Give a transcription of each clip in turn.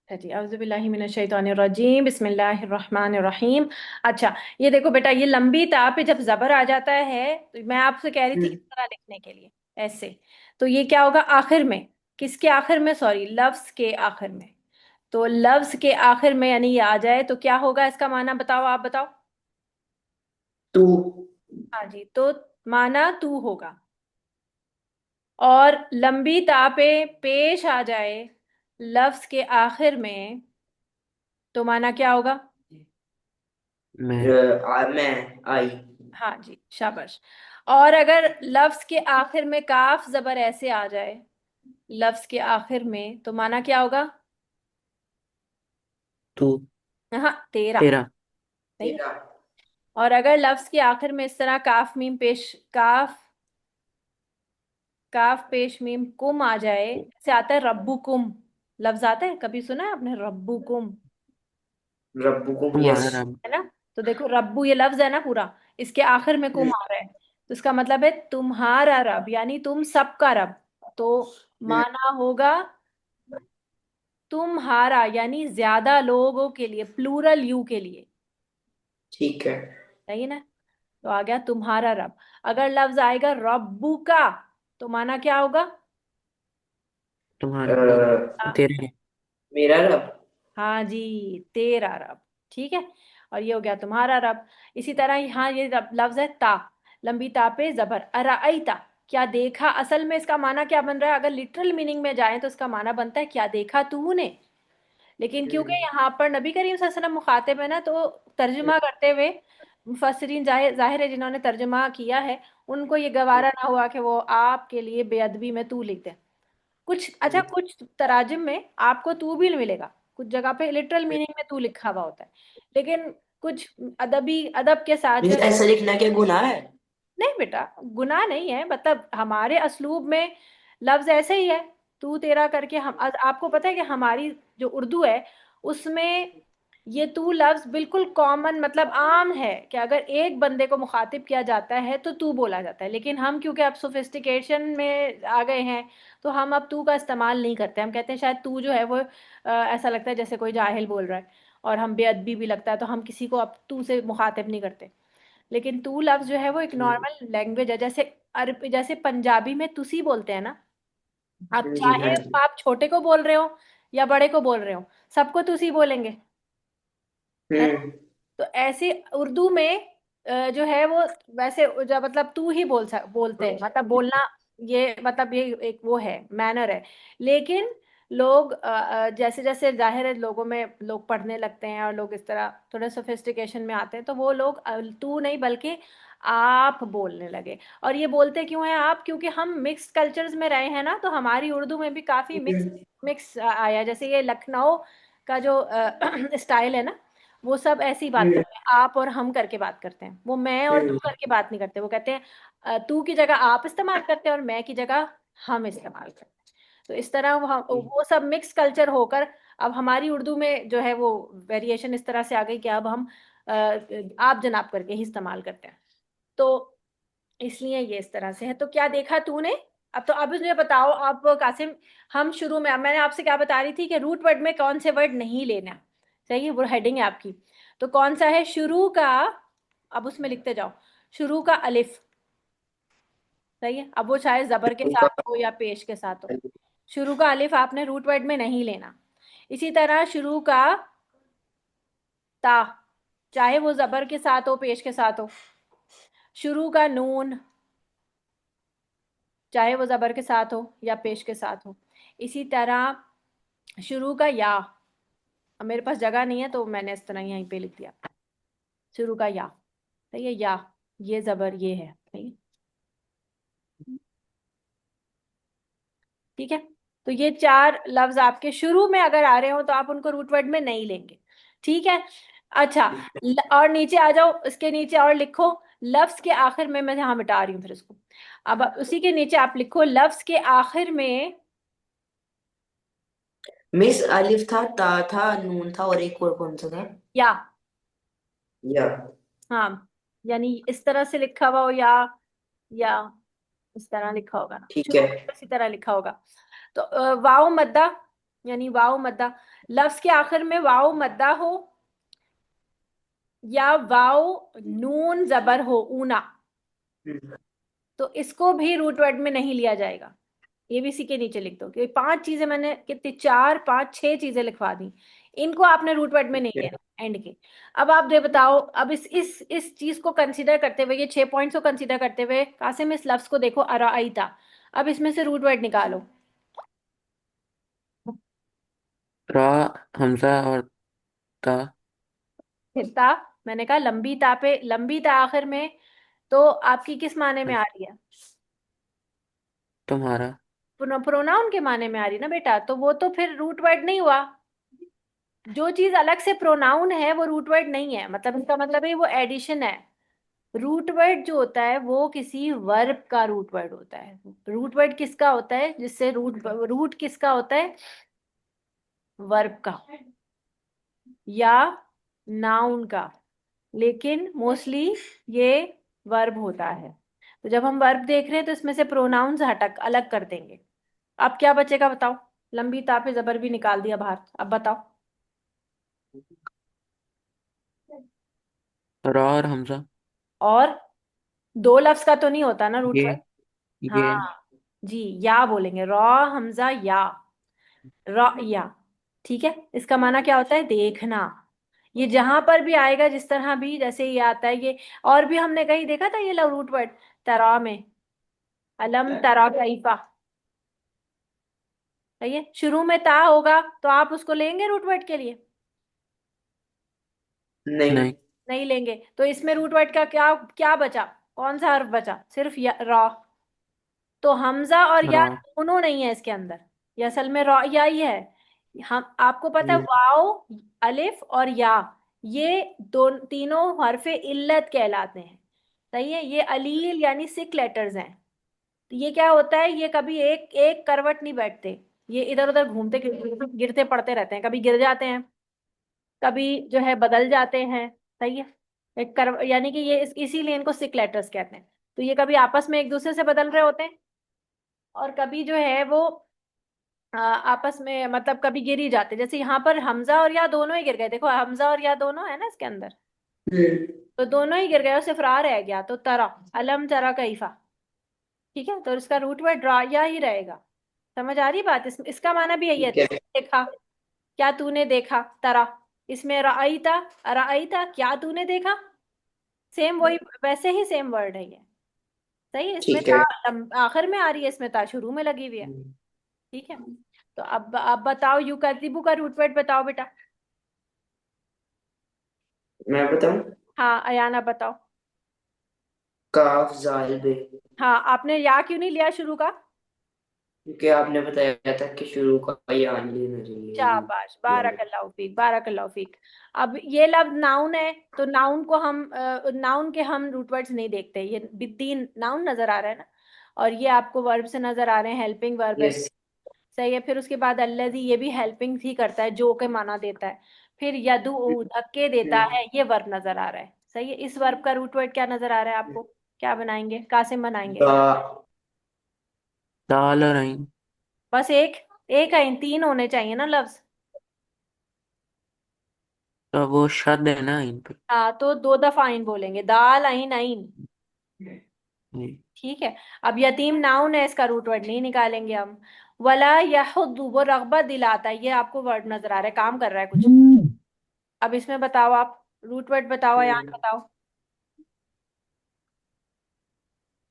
औज़ुबिल्लाहिमिनश्शैतानिर्रजीम बिस्मिल्लाहिर्रहमानिर्रहीम। अच्छा, ये देखो बेटा, ये लंबी ता पे जब जबर आ जाता है तो मैं आपसे कह रही थी इस हम्म, तरह लिखने के लिए, ऐसे। तो ये क्या होगा आखिर में? किसके आखिर में? सॉरी, लफ्ज के आखिर में। तो लफ्ज के आखिर में यानी ये आ जाए तो क्या होगा? इसका माना बताओ, आप बताओ। तू। हाँ जी, तो माना तू होगा। और लंबी ता पे पेश आ जाए लफ्ज के आखिर में तो माना क्या होगा? मैं। मैं आई। हाँ जी, शाबाश। और अगर लफ्ज के आखिर में काफ जबर ऐसे आ जाए लफ्ज के आखिर में तो माना क्या होगा? तू। हाँ, तेरा। तेरा। सही है। और अगर लफ्ज के आखिर में इस तरह काफ मीम पेश काफ काफ पेश मीम कुम आ जाए, जैसे आता है रब्बु कुम। लफ्ज आता है, कभी सुना है आपने रब्बु कुम? रब्बुकुम, यस। तुम्हारा रब है ना? तो देखो, रब्बु ये लफ्ज है ना पूरा, इसके आखिर में कुम आ रहा है, तो इसका मतलब है तुम्हारा रब, यानी तुम सबका रब। तो माना होगा तुम्हारा, यानी ज्यादा लोगों के लिए, प्लूरल यू के लिए। ठीक है। सही है ना? तो आ गया तुम्हारा रब। अगर लफ्ज आएगा रब्बू का तो माना क्या होगा? तुम्हारा। हाँ। तेरे। मेरा रब। हाँ जी, तेरा रब। ठीक है। और ये हो गया तुम्हारा रब। इसी तरह यहाँ ये लफ्ज है ता, लंबी ता पे जबर, अराइता, क्या देखा? असल में इसका माना क्या बन रहा है? अगर लिटरल मीनिंग में जाए तो इसका माना बनता है क्या देखा तूने। लेकिन क्योंकि हम्म, यहाँ पर नबी करीम सल्लल्लाहु अलैहि वसल्लम मुखातिब है ना, तो तर्जुमा करते हुए मुफस्सिरीन जाहिर है जिन्होंने तर्जुमा किया है, उनको ये गवारा ना हुआ कि वो आपके लिए बेअदबी में तू लिख दे। कुछ अच्छा, कुछ तराजिम में आपको तू भी मिलेगा, कुछ जगह पे लिटरल मीनिंग में तू लिखा हुआ होता है। लेकिन कुछ अदबी अदब के साथ जो मीन्स है, ऐसा लिखना क्या गुनाह है? नहीं बेटा, गुनाह नहीं है, मतलब हमारे असलूब में लफ्ज ऐसे ही है। तू तेरा करके हम आपको पता है कि हमारी जो उर्दू है उसमें ये तू लफ्ज बिल्कुल कॉमन, मतलब आम है कि अगर एक बंदे को मुखातिब किया जाता है तो तू बोला जाता है। लेकिन हम क्योंकि अब सोफिस्टिकेशन में आ गए हैं तो हम अब तू का इस्तेमाल नहीं करते। हम कहते हैं शायद तू जो है वो ऐसा लगता है जैसे कोई जाहिल बोल रहा है, और हम बेअदबी भी लगता है, तो हम किसी को अब तू से मुखातिब नहीं करते। लेकिन तू लफ्ज जो है वो एक हम्म, नॉर्मल लैंग्वेज है, जैसे अरब, जैसे पंजाबी में तुसी बोलते हैं ना। आप हाँ जी, हाँ चाहे जी। आप छोटे को बोल रहे हो या बड़े को बोल रहे हो, सबको तुसी बोलेंगे, है ना? हम्म, तो ऐसे उर्दू में जो है वो वैसे जो मतलब तू ही बोलते हैं, मतलब बोलना, ये मतलब ये एक वो है, मैनर है। लेकिन लोग जैसे जैसे जाहिर है लोगों में लोग पढ़ने लगते हैं और लोग इस तरह थोड़े सोफिस्टिकेशन में आते हैं, तो वो लोग तू नहीं बल्कि आप बोलने लगे। और ये बोलते क्यों हैं आप? क्योंकि हम मिक्स्ड कल्चर्स में रहे हैं ना, तो हमारी उर्दू में भी काफी मिक्स हम्म, मिक्स आया। जैसे ये लखनऊ का जो स्टाइल है ना, वो सब ऐसी बात हम्म, करते हैं, आप और हम करके बात करते हैं। वो मैं और तू हम्म, करके बात नहीं करते, वो कहते हैं तू की जगह आप इस्तेमाल करते हैं और मैं की जगह हम इस्तेमाल करते हैं। तो इस तरह वो सब मिक्स कल्चर होकर अब हमारी उर्दू में जो है वो वेरिएशन इस तरह से आ गई कि अब हम आप जनाब करके ही इस्तेमाल करते हैं। तो इसलिए ये इस तरह से है। तो क्या देखा तूने? अब तो अब मुझे बताओ आप कासिम, हम शुरू में, अब मैंने आपसे क्या बता रही थी कि रूट वर्ड में कौन से वर्ड नहीं लेना। सही है, वो हेडिंग है आपकी। तो कौन सा है शुरू का? अब उसमें लिखते जाओ, शुरू का अलिफ। सही है, अब वो चाहे जबर के उनका। साथ हो या पेश के साथ हो, शुरू का अलिफ आपने रूट वर्ड में नहीं लेना। इसी तरह शुरू का ता, चाहे वो जबर के साथ हो पेश के साथ हो। शुरू का नून, चाहे वो जबर के साथ हो या पेश के साथ हो। इसी तरह शुरू का या, अब मेरे पास जगह नहीं है तो मैंने इस तरह यहीं पे लिख दिया, शुरू का या। सही है, या, ये जबर ये है। सही है, ठीक है। तो ये चार लफ्ज आपके शुरू में अगर आ रहे हो तो आप उनको रूट वर्ड में नहीं लेंगे। ठीक है। अच्छा, और नीचे आ जाओ, इसके नीचे और लिखो लफ्ज के आखिर में, मैं यहाँ मिटा रही हूँ फिर इसको। अब उसी के नीचे आप लिखो लफ्ज के आखिर में मिस अलिफ था, ता था, नून था, और एक और कौन सा था? या। या। हाँ, यानी इस तरह से लिखा हुआ हो या इस तरह लिखा होगा ना, ठीक शुरू है। में इसी तरह लिखा होगा। तो वाओ मद्दा, यानी वाव मद्दा, लफ्ज के आखिर में वाव मद्दा हो या वाव नून जबर हो, ऊना, हम्म, तो इसको भी रूट वर्ड में नहीं लिया जाएगा। एबीसी के नीचे लिख दो, क्योंकि 5 चीजें मैंने कितनी, 4 5 6 चीजें लिखवा दी, इनको आपने रूट वर्ड में नहीं ठीक है। लेना एंड के। अब आप दे बताओ, अब इस चीज को कंसीडर करते हुए, ये 6 पॉइंट्स को कंसीडर करते हुए, कासिम इस लफ्ज को देखो, अराइता, अब इसमें से रूट वर्ड निकालो। रा, हमजा और ता। फिर ता, मैंने कहा लंबी ता पे, लंबी ता आखिर में, तो आपकी किस माने में आ रही है? तुम्हारा। प्रोनाउन के माने में आ रही है ना बेटा, तो वो तो फिर रूट वर्ड नहीं हुआ। जो चीज अलग से प्रोनाउन है वो रूट वर्ड नहीं है, मतलब इसका मतलब है वो एडिशन है। रूट वर्ड जो होता है वो किसी वर्ब का रूट वर्ड होता है। रूट वर्ड किसका होता है, जिससे रूट रूट किसका होता है, वर्ब का या नाउन का, लेकिन मोस्टली ये वर्ब होता है। तो जब हम वर्ब देख रहे हैं तो इसमें से प्रोनाउंस हटक अलग कर देंगे। अब क्या बचेगा बताओ? लंबी ता पे जबर भी निकाल दिया बाहर, अब बताओ। रा और हमजा। और दो लफ्ज का तो नहीं होता ना रूट वर्ड। ये ये हाँ जी, या बोलेंगे, रॉ हमजा या, रॉ या, ठीक है। इसका माना क्या होता है, देखना। ये जहां पर भी आएगा, जिस तरह भी, जैसे ये आता है ये, और भी हमने कहीं देखा था ये रूट वर्ड, तरा में, अलम तरा कैफा, है ये शुरू में ता होगा तो आप उसको लेंगे रूट वर्ड के लिए? नहीं। नहीं। नहीं लेंगे। तो इसमें रूट वर्ड का क्या क्या बचा, कौन सा हर्फ बचा, सिर्फ रॉ। तो हमजा और या रा। दोनों नहीं है इसके अंदर, ये असल में रॉ या ही है। हम आपको पता है हम्म, वाओ, अलिफ और या, ये दो तीनों हरफे इल्लत कहलाते हैं। सही है, ये अलील यानी सिक लेटर्स हैं। तो ये क्या होता है, ये कभी एक एक करवट नहीं बैठते, ये इधर उधर घूमते गिरते पड़ते रहते हैं, कभी गिर जाते हैं, कभी जो है बदल जाते हैं। सही है, एक कर यानी कि ये इसीलिए इनको सिक लेटर्स कहते हैं। तो ये कभी आपस में एक दूसरे से बदल रहे होते हैं, और कभी जो है वो आपस में, मतलब कभी गिर ही जाते, जैसे यहाँ पर हमजा और या दोनों ही गिर गए, देखो हमजा और या दोनों है ना इसके अंदर, हम्म, तो दोनों ही गिर गए और सिर्फ रा रह गया, तो तरा, अलम तरा कैफा। ठीक है, तो इसका रूट वर्ड रा या ही रहेगा। समझ आ रही बात? इसका माना भी यही है, ठीक है। देखा, क्या तूने देखा, तरा। इसमें राईता, राईता क्या तूने देखा, सेम वही, वैसे ही सेम वर्ड है ये। सही है, इसमें ठीक है। आखिर में आ रही है, इसमें ता शुरू में लगी हुई है। हम्म, ठीक है, तो अब बताओ, युकदिबु का रूट वर्ड बताओ बेटा। मैं बताऊं? हाँ अयाना बताओ। काफ जाल बे। हाँ, आपने या क्यों नहीं लिया शुरू का? क्योंकि आपने बताया था कि शुरू का याद लेना चाहिए। शाबाश, बारकल्लाहु फीक, बारकल्लाहु फीक। अब ये लफ्ज नाउन है, तो नाउन को हम, नाउन के हम रूट वर्ड्स नहीं देखते, ये बिद्दीन नाउन नजर आ रहा है ना, और ये आपको वर्ब से नजर आ रहे हैं, हेल्पिंग वर्ब है। यस। सही है, फिर उसके बाद अल्लज़ी, ये भी हेल्पिंग ही करता है, जो के माना देता है। फिर यदू, धक्के देता है, ये वर्ब नजर आ रहा है। सही है, इस वर्ब का रूट वर्ड क्या नजर आ रहा है आपको? क्या बनाएंगे, कासिम बनाएंगे? दा। दाल और आइन। बस एक, एक है, तीन होने चाहिए ना लफ्ज। तो वो शद है ना इन पे। हाँ, तो 2 दफा आइन बोलेंगे, दाल आइन आइन। जी। ठीक है, अब यतीम नाउन है, इसका रूट वर्ड नहीं निकालेंगे हम। वला यहुद्दु, वो रगबत दिलाता है, ये आपको वर्ड नजर आ रहा है, काम कर रहा है कुछ। अब इसमें बताओ आप, रूट वर्ड बताओ, यार बताओ।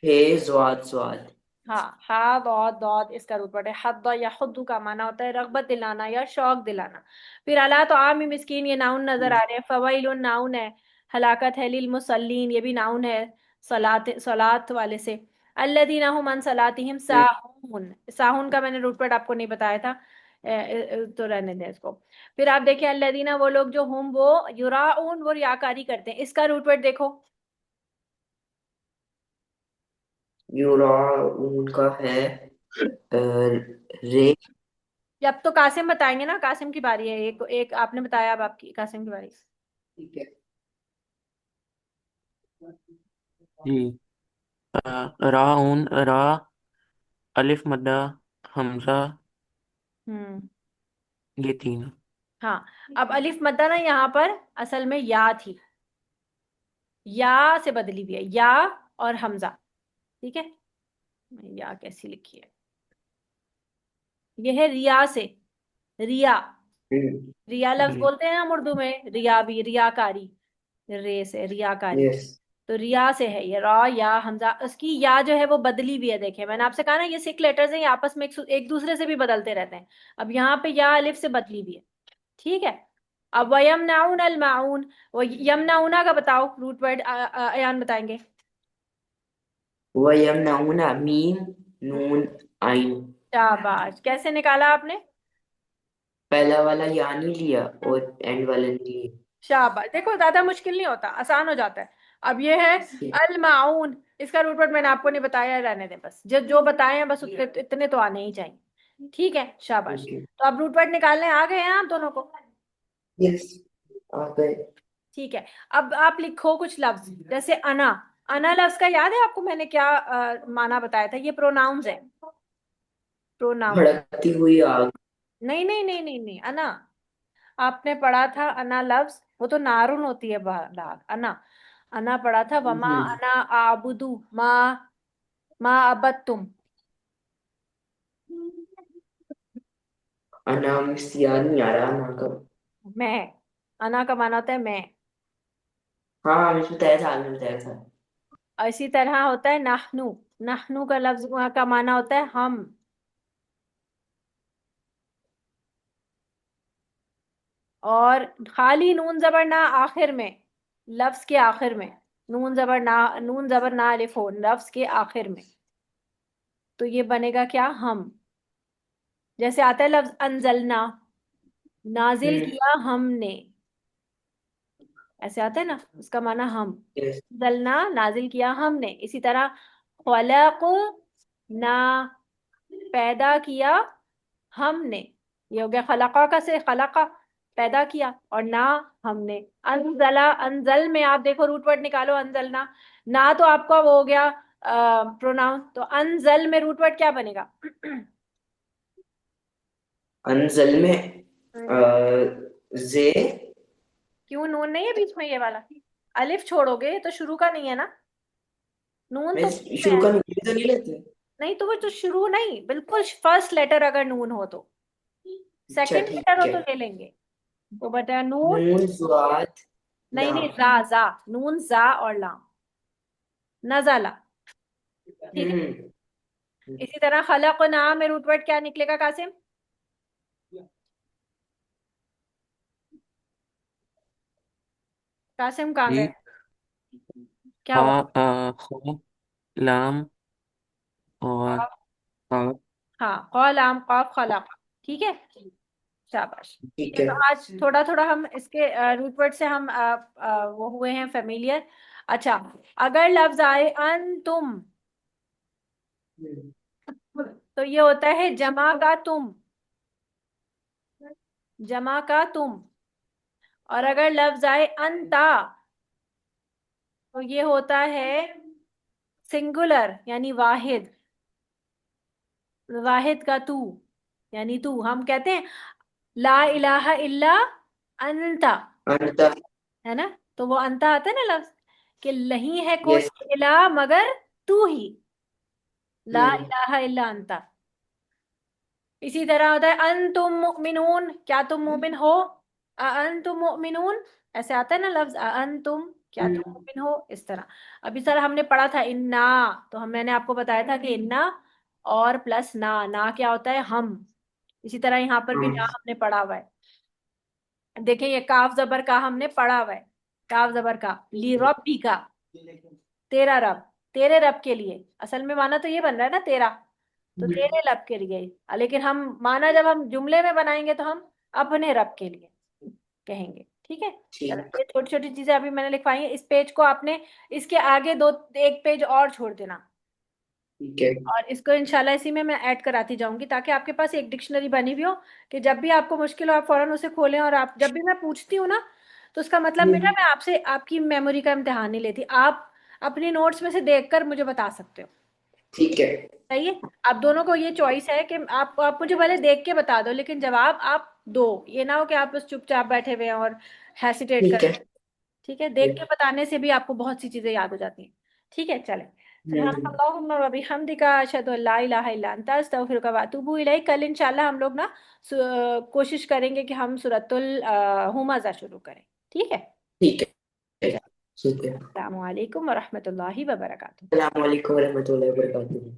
हे ज्वाद ज्वाद। हाँ, हा दौद दौद इसका रूट वर्ड है। हद या हुद्दू का माना होता है रगबत दिलाना या शौक दिलाना। फिर अला तो आम मिस्कीन, ये नाउन नजर आ रहे हैं। फवाइलुन नाउन है। हलाकत है लिल मुसल्लीन, ये भी नाउन है, सलात सलात वाले से। अल्लदीना हुम अन सलातिहिम साहून, साहून का मैंने रूट वर्ड आपको नहीं बताया था, तो रहने दें इसको। फिर आप देखिए, अल्लदीना वो लोग जो हुम वो युराऊन, वो रियाकारी करते हैं, इसका रूट वर्ड देखो। यूरा उनका है रे। अब तो कासिम बताएंगे ना, कासिम की बारी है, एक एक आपने बताया, अब आपकी कासिम की बारी। ठीक है। जी। रा ऊन रा, अलिफ मद्दा, हमजा, हम्म, ये तीनों। हाँ, अब अलिफ मद्दा ना यहाँ पर असल में या थी, या से बदली हुई है, या और हमजा। ठीक है, या कैसी लिखी है, यह है रिया से, रिया, हम्म। रिया लफ्ज जी। बोलते हैं हम उर्दू में, रिया भी, रियाकारी, रे से रियाकारी। यस। तो रिया से है ये, रा या हमजा, उसकी या जो है वो बदली भी है। देखे, मैंने आपसे कहा ना ये 6 लेटर्स हैं, ये आपस में एक दूसरे से भी बदलते रहते हैं। अब यहाँ पे या अलिफ से बदली भी है। ठीक है, अब वयमनाउन अल माउन, वो यमनाउना का बताओ रूट वर्ड, अयान बताएंगे। वयमनाउना, मीम नून आइन। शाबाश, कैसे निकाला आपने? पहला वाला या नहीं लिया और एंड वाला नहीं लिया। शाबाश, देखो ज्यादा मुश्किल नहीं होता, आसान हो जाता है। अब ये है अल माउन, इसका रूट वर्ड मैंने आपको नहीं बताया, रहने दें, बस जो जो बताए हैं बस उतने इतने तो आने ही चाहिए। ठीक है, शाबाश। ठीक है। तो अब रूट वर्ड निकालने आ गए हैं आप दोनों को? यस, आ गए। ठीक है, अब आप लिखो कुछ लफ्ज, जैसे अना। अना लफ्ज का याद है आपको मैंने क्या माना बताया था? ये प्रोनाउंस है, प्रोनाउन। भड़कती हुई आग। नहीं नहीं नहीं नहीं नहीं, अना आपने पढ़ा था, अना लफ्ज वो तो नारुन होती है, दाग, अना। अना पढ़ा था, वमा हम्म। अना आबुदू मा, मा अबद तुम। अनाम सियान नहीं आ रहा ना का। मैं, अना का माना होता है मैं। हाँ हमें बताया था, आपने बताया था। इसी तरह होता है नाहनु, नाहनु का लफ्ज का माना होता है हम। और खाली नून जबर ना आखिर में, लफ्ज के आखिर में, नून जबर ना, नून जबर ना अलिफ हो लफ्ज के आखिर में, तो ये बनेगा क्या, हम। जैसे आता है लफ्ज अनजलना, नाजिल हम्म। किया हमने, ऐसे आता है ना, उसका माना हम। यस। जलना, नाजिल किया हमने। इसी तरह खलक ना, पैदा किया हमने, ये हो गया खलका का, से खलका, पैदा किया, और ना हमने। अनजला, अनजल में आप देखो रूट वर्ड निकालो, अनजलना, ना तो आपका वो हो गया प्रोनाउन, तो अनजल में रूट वर्ड क्या बनेगा? अनजल में जे। क्यों नून नहीं है बीच में ये वाला? अलिफ छोड़ोगे तो शुरू का नहीं है ना, नून मैं तो बीच में शुरू है। का नून तो नहीं लेते। नहीं तो वो जो शुरू नहीं, बिल्कुल फर्स्ट लेटर अगर नून हो तो, अच्छा सेकंड लेटर ठीक हो है। तो ले लेंगे। तो बता नून, नून जुआद नहीं नहीं, लाम। जा, नून जा और लाम, नजाला। ठीक है, हम्म। इसी तरह खलक नाम में रूट वर्ड क्या निकलेगा कासिम? कासिम कहाँ गए? जी। क्या खा हुआ? खा लाम और काफ। हाँ, कौ लाम कौफ खलक। ठीक है, शाबाश। ठीक ठीक है, है। तो आज थोड़ा थोड़ा हम इसके रूट वर्ड से हम वो हुए हैं फेमिलियर। अच्छा, अगर लफ्ज आए अन तुम, हम्म। तो ये होता है जमा का तुम, जमा का तुम। और अगर लफ्ज आए अंता, तो ये होता है सिंगुलर, यानी वाहिद, वाहिद का तू, यानी तू। हम कहते हैं ला इलाहा इल्ला अंता, अंता। है ना, तो वो अंता आता है ना लफ्ज, कि नहीं है कोई यस। इला मगर तू ही, ला हम्म। इलाहा इल्ला अंता। इसी तरह होता है अन तुम मुमिनून, क्या तुम मोमिन हो? अन तुम मुमिनून, ऐसे आता है ना लफ्ज, अन तुम, क्या तुम हम्म। मोमिन हो, इस तरह। अभी सर हमने पढ़ा था इन्ना, तो हम, मैंने आपको बताया था कि इन्ना और प्लस ना, ना क्या होता है, हम। इसी तरह यहाँ पर भी हम। ना हमने पढ़ा हुआ है। देखें, ये काफ जबर का हमने पढ़ा हुआ है, काफ जबर का, ली रब्बी का, तेरा रब, तेरे रब के लिए, असल में माना तो ये बन रहा है ना तेरा, तो हम्म। तेरे रब के लिए। लेकिन हम माना जब हम जुमले में बनाएंगे तो हम अपने रब के लिए कहेंगे। ठीक है, चलो, ठीक। ये छोटी छोटी चीजें अभी मैंने लिखवाई है। इस पेज को आपने, इसके आगे दो, एक पेज और छोड़ देना, ठीक है। और इसको इंशाल्लाह इसी में मैं ऐड कराती जाऊंगी, ताकि आपके पास एक डिक्शनरी बनी हुई हो, कि जब भी आपको मुश्किल हो आप फौरन उसे खोलें, और आप जब भी मैं पूछती हूँ ना, तो उसका मतलब बेटा हम्म। मैं आपसे आपकी मेमोरी का इम्तिहान नहीं लेती, आप अपनी नोट्स में से देखकर मुझे बता सकते हो। ठीक है। सही है, आप दोनों को ये चॉइस है कि आप मुझे भले देख के बता दो, लेकिन जवाब आप दो, ये ना हो कि आप बस चुपचाप बैठे हुए हैं और हेसिटेट कर ठीक रहे है। हैं। ठीक है, देख के बताने से भी आपको बहुत सी चीजें याद हो जाती हैं। ठीक है, चले। हम्म। सुबहानअल्लाहुम्मा व बिहम्दिका अशहदु अल्ला इलाहा इल्ला अंता अस्तगफिरुका व अतूबु इलैक। कल इंशाल्लाह हम लोग ना कोशिश करेंगे कि हम सूरतुल हुमज़ा शुरू करें। ठीक है। ठीक है। ठीक है। अस्सलामु अलैकुम व रहमतुल्लाहि व बरकातुहू। अस्सलाम वालेकुम रहमतुल्लाहि व बरकातुहू।